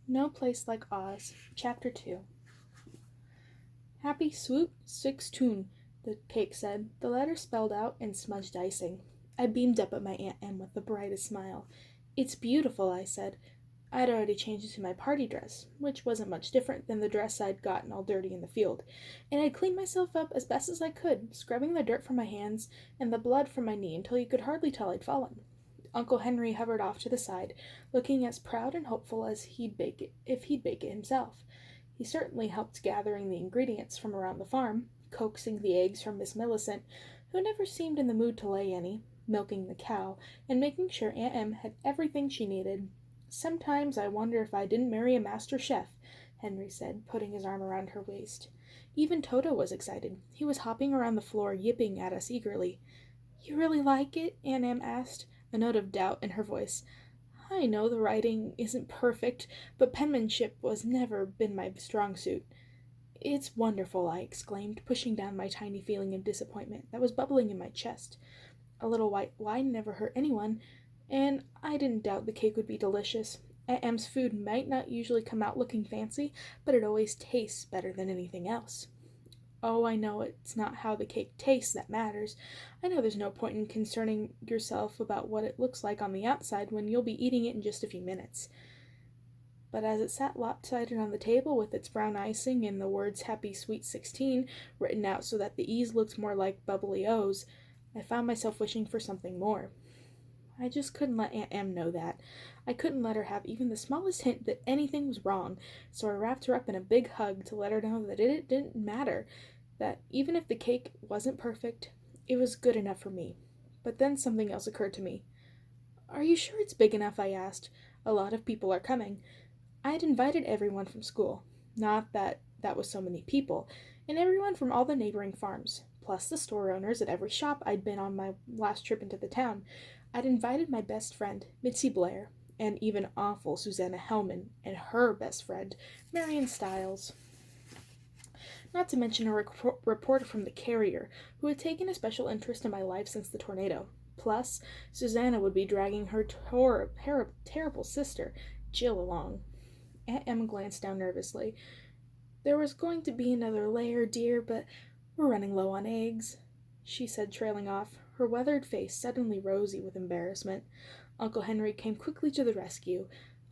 No Place Like Oz, Chapter 2. Happy Swoop Sixtoon, the cake said. The letter spelled out in smudged icing. I beamed up at my Aunt Em with the brightest smile. It's beautiful, I said. I'd already changed into my party dress, which wasn't much different than the dress I'd gotten all dirty in the field, and I'd cleaned myself up as best as I could, scrubbing the dirt from my hands and the blood from my knee until you could hardly tell I'd fallen. Uncle Henry hovered off to the side, looking as proud and hopeful as he'd bake it himself. He certainly helped gathering the ingredients from around the farm, coaxing the eggs from Miss Millicent, who never seemed in the mood to lay any, milking the cow, and making sure Aunt Em had everything she needed. Sometimes I wonder if I didn't marry a master chef, Henry said, putting his arm around her waist. Even Toto was excited. He was hopping around the floor, yipping at us eagerly. You really like it? Aunt Em asked, a note of doubt in her voice. I know the writing isn't perfect, but penmanship was never been my strong suit. It's wonderful, I exclaimed, pushing down my tiny feeling of disappointment that was bubbling in my chest. A little white wine never hurt anyone, and I didn't doubt the cake would be delicious. Aunt Em's food might not usually come out looking fancy, but it always tastes better than anything else. Oh, I know it's not how the cake tastes that matters. I know there's no point in concerning yourself about what it looks like on the outside when you'll be eating it in just a few minutes. But as it sat lopsided on the table with its brown icing and the words Happy Sweet 16 written out so that the E's looked more like bubbly O's, I found myself wishing for something more. I just couldn't let Aunt Em know that. I couldn't let her have even the smallest hint that anything was wrong, so I wrapped her up in a big hug to let her know that it didn't matter, that even if the cake wasn't perfect, it was good enough for me. But then something else occurred to me. Are you sure it's big enough? I asked. A lot of people are coming. I had invited everyone from school. Not that that was so many people, and everyone from all the neighboring farms, plus the store owners at every shop I'd been on my last trip into the town. I'd invited my best friend, Mitzi Blair, and even awful Susanna Hellman, and her best friend, Marion Stiles. Not to mention a reporter from the Carrier, who had taken a special interest in my life since the tornado. Plus, Susanna would be dragging her terrible sister, Jill, along. Aunt Em glanced down nervously. There was going to be another layer, dear, but we're running low on eggs, she said, trailing off, her weathered face suddenly rosy with embarrassment. Uncle Henry came quickly to the rescue.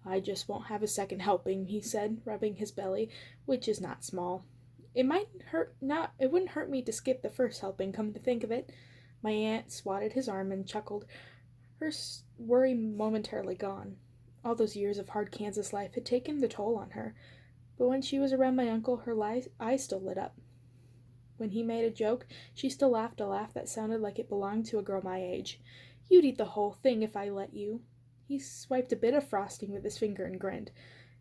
I just won't have a second helping, he said, rubbing his belly, which is not small. It wouldn't hurt me to skip the first helping, come to think of it. My aunt swatted his arm and chuckled, her worry momentarily gone. All those years of hard Kansas life had taken the toll on her, but when she was around my uncle, her eyes still lit up. When he made a joke, she still laughed a laugh that sounded like it belonged to a girl my age. You'd eat the whole thing if I let you. He swiped a bit of frosting with his finger and grinned.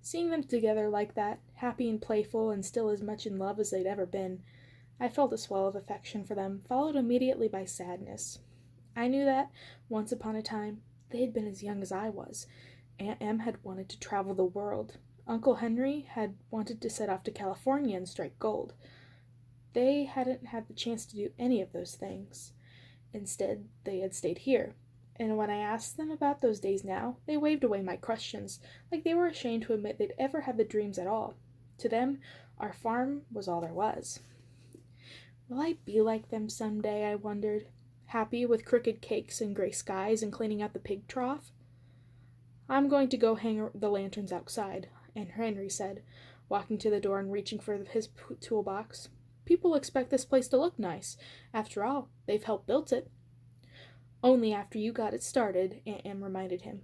Seeing them together like that, happy and playful and still as much in love as they'd ever been, I felt a swell of affection for them, followed immediately by sadness. I knew that, once upon a time, they had been as young as I was. Aunt Em had wanted to travel the world. Uncle Henry had wanted to set off to California and strike gold. They hadn't had the chance to do any of those things. Instead, they had stayed here. And when I asked them about those days now, they waved away my questions, like they were ashamed to admit they'd ever had the dreams at all. To them, our farm was all there was. Will I be like them someday, I wondered, happy with crooked cakes and gray skies and cleaning out the pig trough? I'm going to go hang the lanterns outside, Aunt Henry said, walking to the door and reaching for his toolbox. People expect this place to look nice. After all, they've helped build it. Only after you got it started, Aunt Em reminded him.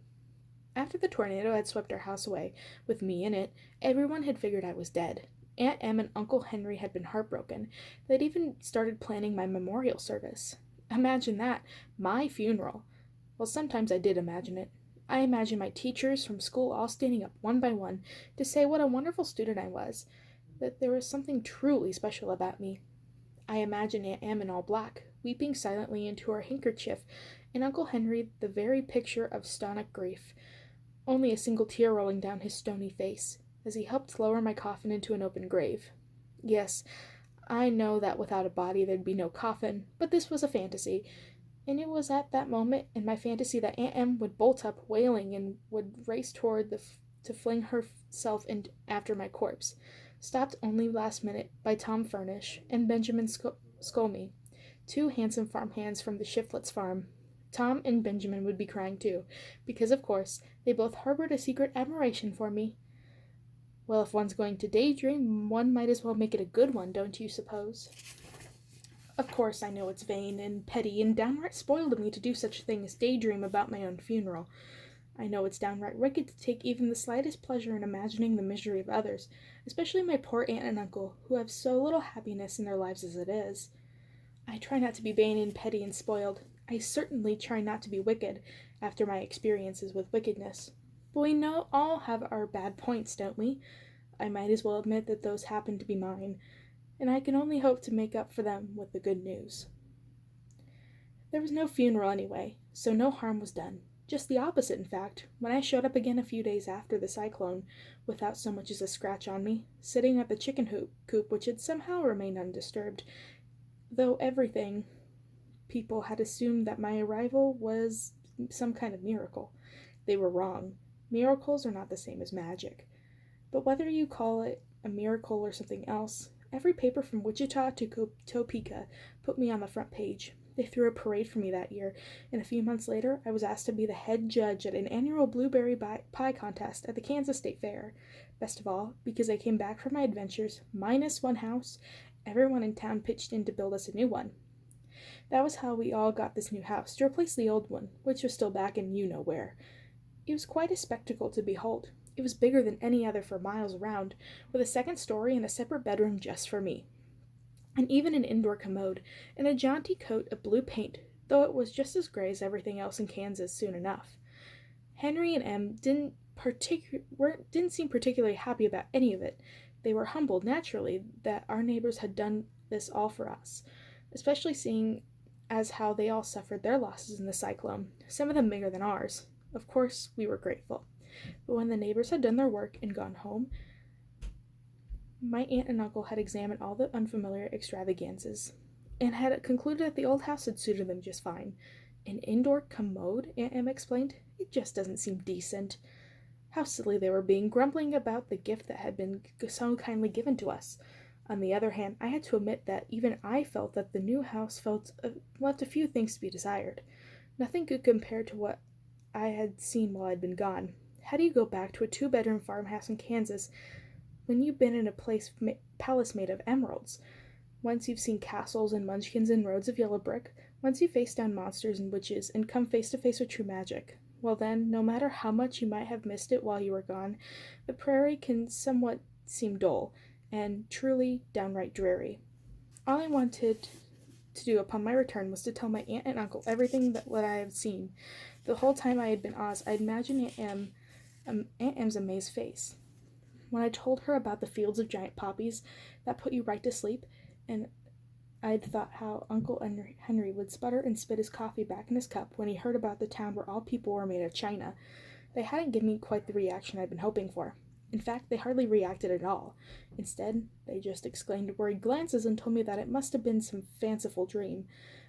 After the tornado had swept our house away, with me in it, everyone had figured I was dead. Aunt Em and Uncle Henry had been heartbroken. They'd even started planning my memorial service. Imagine that, my funeral. Well, sometimes I did imagine it. I imagined my teachers from school all standing up one by one to say what a wonderful student I was, that there was something truly special about me. I imagined Aunt Em in all black, weeping silently into her handkerchief, and Uncle Henry the very picture of stonic grief, only a single tear rolling down his stony face, as he helped lower my coffin into an open grave. Yes, I know that without a body there'd be no coffin, but this was a fantasy, and it was at that moment in my fantasy that Aunt Em would bolt up wailing and would race toward the to fling herself in after my corpse, stopped only last minute by Tom Furnish and Benjamin Scolmy, two handsome farmhands from the Shiflets farm. Tom and Benjamin would be crying too, because, of course, they both harbored a secret admiration for me. Well, if one's going to daydream, one might as well make it a good one, don't you suppose? Of course, I know it's vain and petty and downright spoiled of me to do such a thing as daydream about my own funeral. I know it's downright wicked to take even the slightest pleasure in imagining the misery of others, especially my poor aunt and uncle, who have so little happiness in their lives as it is. I try not to be vain and petty and spoiled. I certainly try not to be wicked, after my experiences with wickedness. But we all have our bad points, don't we? I might as well admit that those happen to be mine, and I can only hope to make up for them with the good news. There was no funeral anyway, so no harm was done. Just the opposite, in fact, when I showed up again a few days after the cyclone, without so much as a scratch on me, sitting at the chicken coop which had somehow remained undisturbed, though people had assumed that my arrival was some kind of miracle. They were wrong. Miracles are not the same as magic. But whether you call it a miracle or something else, every paper from Wichita to Topeka put me on the front page. They threw a parade for me that year, and a few months later I was asked to be the head judge at an annual blueberry pie contest at the Kansas State Fair. Best of all, because I came back from my adventures, minus one house, everyone in town pitched in to build us a new one. That was how we all got this new house, to replace the old one, which was still back in you-know-where. It was quite a spectacle to behold. It was bigger than any other for miles around, with a second story and a separate bedroom just for me, and even an indoor commode, and a jaunty coat of blue paint, though it was just as gray as everything else in Kansas soon enough. Henry and Em didn't seem particularly happy about any of it. They were humbled, naturally, that our neighbors had done this all for us, especially seeing as how they all suffered their losses in the cyclone, some of them bigger than ours. Of course, we were grateful. But when the neighbors had done their work and gone home, my aunt and uncle had examined all the unfamiliar extravagances, and had concluded that the old house had suited them just fine. An indoor commode, Aunt Em explained. It just doesn't seem decent. How silly they were being, grumbling about the gift that had been so kindly given to us. On the other hand, I had to admit that even I felt that the new house left a few things to be desired. Nothing could compare to what I had seen while I'd been gone. How do you go back to a 2-bedroom farmhouse in Kansas when you've been in a palace made of emeralds? Once you've seen castles and munchkins and roads of yellow brick, once you've faced down monsters and witches and come face to face with true magic, well then, no matter how much you might have missed it while you were gone, the prairie can somewhat seem dull, and truly downright dreary. All I wanted to do upon my return was to tell my aunt and uncle everything that I had seen. The whole time I had been Oz, I imagined Aunt Em's amazed face. When I told her about the fields of giant poppies that put you right to sleep, and I'd thought how Uncle Henry would sputter and spit his coffee back in his cup when he heard about the town where all people were made of china, they hadn't given me quite the reaction I'd been hoping for. In fact, they hardly reacted at all. Instead, they just exclaimed worried glances and told me that it must have been some fanciful dream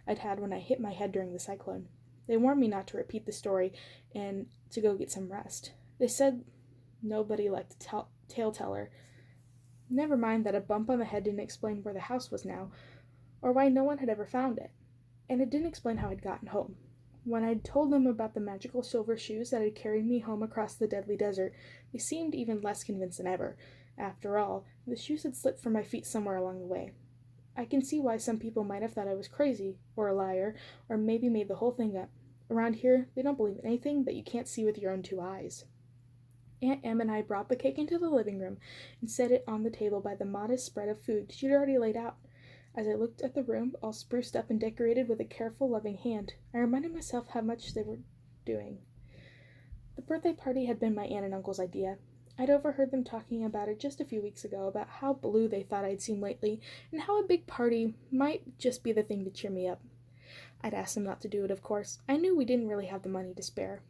I'd had when I hit my head during the cyclone. They warned me not to repeat the story and to go get some rest. They said nobody liked a tale-teller. Never mind that a bump on the head didn't explain where the house was now, or why no one had ever found it. And it didn't explain how I'd gotten home. When I'd told them about the magical silver shoes that had carried me home across the deadly desert, they seemed even less convinced than ever. After all, the shoes had slipped from my feet somewhere along the way. I can see why some people might have thought I was crazy, or a liar, or maybe made the whole thing up. Around here, they don't believe anything that you can't see with your own 2 eyes. Aunt Em and I brought the cake into the living room and set it on the table by the modest spread of food she'd already laid out. As I looked at the room, all spruced up and decorated with a careful, loving hand, I reminded myself how much they were doing. The birthday party had been my aunt and uncle's idea. I'd overheard them talking about it just a few weeks ago, about how blue they thought I'd seemed lately, and how a big party might just be the thing to cheer me up. I'd asked them not to do it, of course. I knew we didn't really have the money to spare.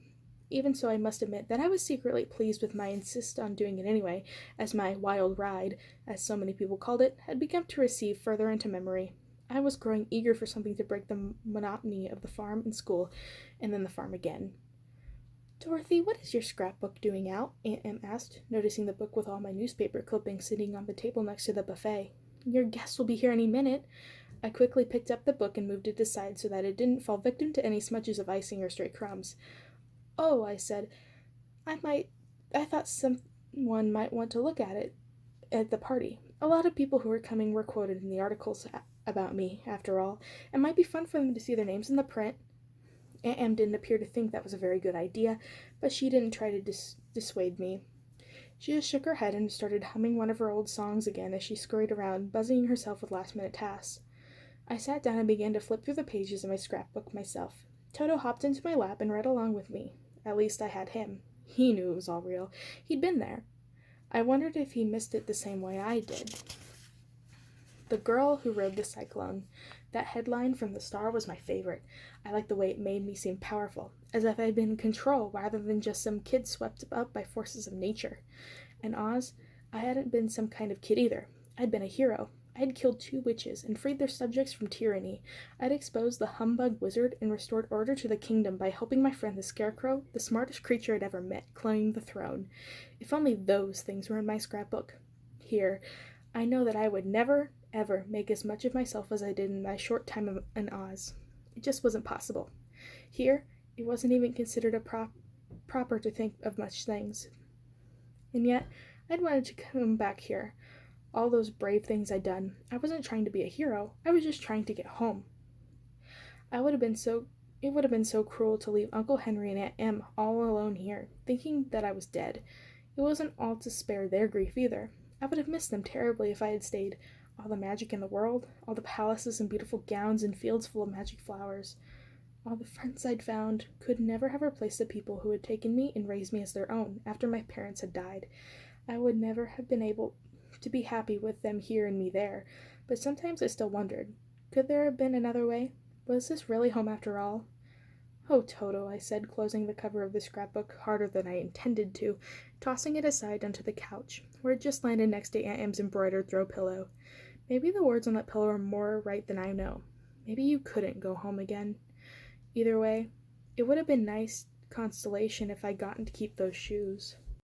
Even so, I must admit that I was secretly pleased with my insist on doing it anyway, as my wild ride, as so many people called it, had begun to recede further into memory. I was growing eager for something to break the monotony of the farm and school, and then the farm again. Dorothy, what is your scrapbook doing out? Aunt Em asked, noticing the book with all my newspaper clippings sitting on the table next to the buffet. Your guest will be here any minute. I quickly picked up the book and moved it aside so that it didn't fall victim to any smudges of icing or stray crumbs. Oh, I said, I thought someone might want to look at it at the party. A lot of people who were coming were quoted in the articles about me, after all. It might be fun for them to see their names in the print. Aunt Em didn't appear to think that was a very good idea, but she didn't try to dissuade me. She just shook her head and started humming one of her old songs again as she scurried around, busying herself with last-minute tasks. I sat down and began to flip through the pages of my scrapbook myself. Toto hopped into my lap and read along with me. At least I had him. He knew it was all real. He'd been there. I wondered if he missed it the same way I did. The Girl Who Rode the Cyclone. That headline from the Star was my favorite. I liked the way it made me seem powerful, as if I'd been in control rather than just some kid swept up by forces of nature. In Oz, I hadn't been some kind of kid either. I'd been a hero. I had killed 2 witches and freed their subjects from tyranny. I'd exposed the humbug wizard and restored order to the kingdom by helping my friend the Scarecrow, the smartest creature I'd ever met, claim the throne. If only those things were in my scrapbook. Here, I know that I would never, ever make as much of myself as I did in my short time in Oz. It just wasn't possible. Here, it wasn't even considered proper to think of much things. And yet, I'd wanted to come back here. All those brave things I'd done. I wasn't trying to be a hero. I was just trying to get home. It would have been so cruel to leave Uncle Henry and Aunt Em all alone here, thinking that I was dead. It wasn't all to spare their grief either. I would have missed them terribly if I had stayed. All the magic in the world, all the palaces and beautiful gowns and fields full of magic flowers. All the friends I'd found could never have replaced the people who had taken me and raised me as their own after my parents had died. I would never have been able to be happy with them here and me there, but sometimes I still wondered, could there have been another way? Was this really home after all? Oh, Toto, I said, closing the cover of the scrapbook harder than I intended to, tossing it aside onto the couch, where it just landed next to Aunt Em's embroidered throw pillow. Maybe the words on that pillow are more right than I know. Maybe you couldn't go home again. Either way, it would have been nice consolation if I'd gotten to keep those shoes.